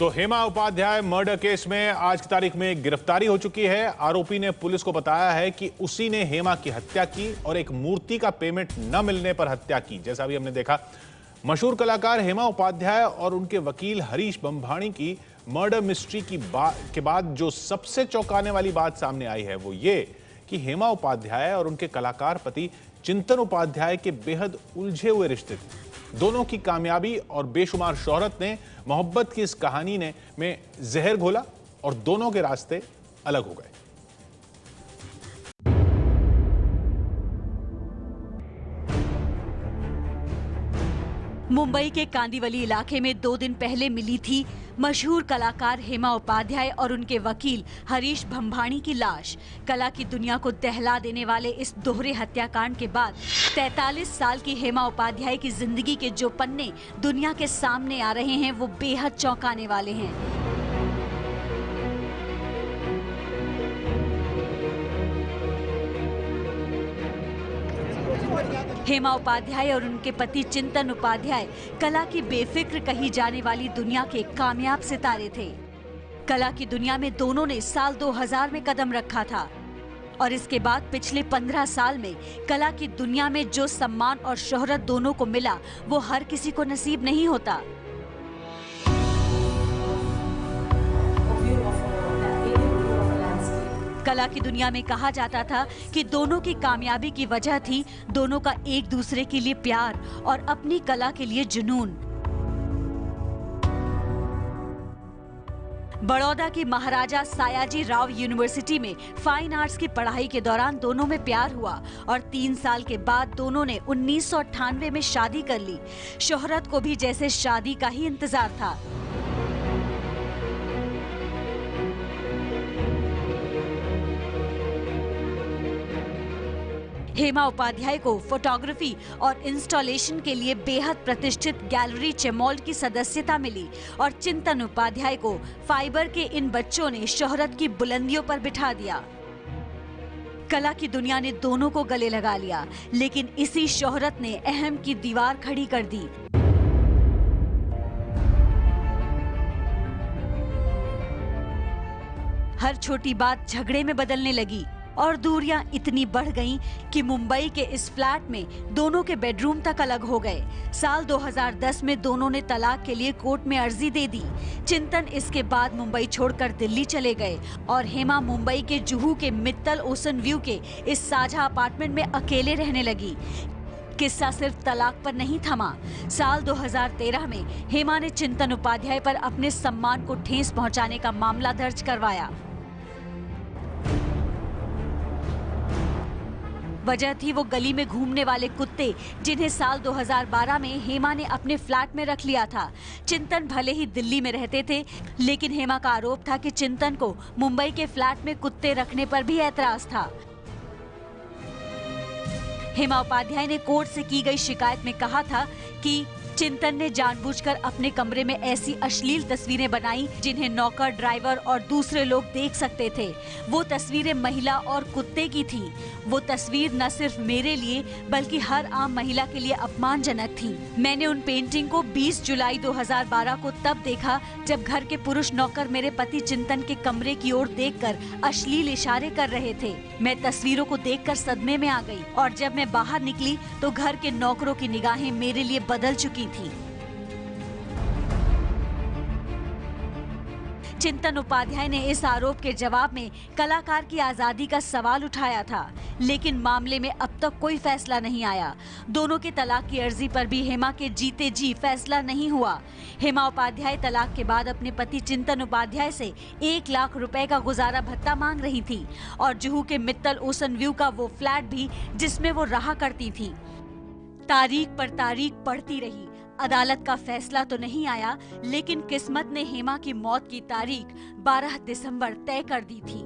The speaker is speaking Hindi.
तो हेमा उपाध्याय मर्डर केस में आज की तारीख में गिरफ्तारी हो चुकी है। आरोपी ने पुलिस को बताया है कि उसी ने हेमा की हत्या की और एक मूर्ति का पेमेंट न मिलने पर हत्या की। जैसा भी हमने देखा, मशहूर कलाकार हेमा उपाध्याय और उनके वकील हरीश बंभाणी की मर्डर मिस्ट्री के बाद जो सबसे चौंकाने वाली बात सामने आई है वो ये कि हेमा उपाध्याय और उनके कलाकार पति चिंतन उपाध्याय के बेहद उलझे हुए रिश्ते थे। दोनों की कामयाबी और बेशुमार शोहरत ने मोहब्बत की इस कहानी में जहर घोला और दोनों के रास्ते अलग हो गए। मुंबई के कांदिवली इलाके में 2 दिन पहले मिली थी मशहूर कलाकार हेमा उपाध्याय और उनके वकील हरीश बंभाणी की लाश। कला की दुनिया को दहला देने वाले इस दोहरे हत्याकांड के बाद 43 साल की हेमा उपाध्याय की जिंदगी के जो पन्ने दुनिया के सामने आ रहे हैं वो बेहद चौंकाने वाले हैं। हेमा उपाध्याय और उनके पति चिंतन उपाध्याय कला की बेफिक्र कही जाने वाली दुनिया के कामयाब सितारे थे। कला की दुनिया में दोनों ने साल 2000 में कदम रखा था और इसके बाद पिछले 15 साल में कला की दुनिया में जो सम्मान और शोहरत दोनों को मिला वो हर किसी को नसीब नहीं होता। कला की दुनिया में कहा जाता था कि दोनों की कामयाबी की वजह थी दोनों का एक दूसरे के लिए प्यार और अपनी कला के लिए जुनून। बड़ौदा की महाराजा सायाजी राव यूनिवर्सिटी में फाइन आर्ट्स की पढ़ाई के दौरान दोनों में प्यार हुआ और 3 साल के बाद दोनों ने 1998 में शादी कर ली। शोहरत को भी जैसे शादी का ही इंतजार था। हेमा उपाध्याय को फोटोग्राफी और इंस्टॉलेशन के लिए बेहद प्रतिष्ठित गैलरी चेमोल्ड की सदस्यता मिली और चिंतन उपाध्याय को फाइबर के इन बच्चों ने शोहरत की बुलंदियों पर बिठा दिया। कला की दुनिया ने दोनों को गले लगा लिया, लेकिन इसी शोहरत ने अहम की दीवार खड़ी कर दी। हर छोटी बात झगड़े में बदलने लगी और दूरियां इतनी बढ़ गईं कि मुंबई के इस फ्लैट में दोनों के बेडरूम तक अलग हो गए। साल 2010 में दोनों ने तलाक के लिए कोर्ट में अर्जी दे दी। चिंतन इसके बाद मुंबई छोड़कर दिल्ली चले गए और हेमा मुंबई के जुहू के मित्तल ओशन व्यू के इस साझा अपार्टमेंट में अकेले रहने लगी। किस्सा सिर्फ तलाक पर नहीं थमा। साल 2013 में हेमा ने चिंतन उपाध्याय पर अपने सम्मान को ठेस पहुंचाने का मामला दर्ज करवाया। वजह थी वो गली में घूमने वाले कुत्ते जिन्हें साल 2012 में हेमा ने अपने फ्लैट में रख लिया था। चिंतन भले ही दिल्ली में रहते थे, लेकिन हेमा का आरोप था कि चिंतन को मुंबई के फ्लैट में कुत्ते रखने पर भी ऐतराज था। हेमा उपाध्याय ने कोर्ट से की गई शिकायत में कहा था कि चिंतन ने जानबूझकर अपने कमरे में ऐसी अश्लील तस्वीरें बनाई जिन्हें नौकर, ड्राइवर और दूसरे लोग देख सकते थे। वो तस्वीरें महिला और कुत्ते की थी। वो तस्वीर न सिर्फ मेरे लिए बल्कि हर आम महिला के लिए अपमानजनक थी। मैंने उन पेंटिंग को 20 जुलाई 2012 को तब देखा जब घर के पुरुष नौकर मेरे पति चिंतन के कमरे की ओर देखकर अश्लील इशारे कर रहे थे। मैं तस्वीरों को देखकर सदमे में आ गई और जब मैं बाहर निकली तो घर के नौकरों की निगाहें मेरे लिए बदल चुकी थी। चिंतन उपाध्याय ने इस आरोप के जवाब में कलाकार की आजादी का सवाल उठाया था, लेकिन मामले में अब तक कोई फैसला नहीं आया। दोनों के तलाक की अर्जी पर भी हेमा के जीते जी फैसला नहीं हुआ। हेमा उपाध्याय तलाक के बाद अपने पति चिंतन उपाध्याय से 1 लाख रुपए का गुजारा भत्ता मांग रही थी और जुहू के मित्तल ओशन व्यू का वो फ्लैट भी जिसमें वो रहा करती थी। तारीख पर तारीख पड़ती रही। अदालत का फैसला तो नहीं आया, लेकिन किस्मत ने हेमा की मौत की तारीख 12 दिसंबर तय कर दी थी।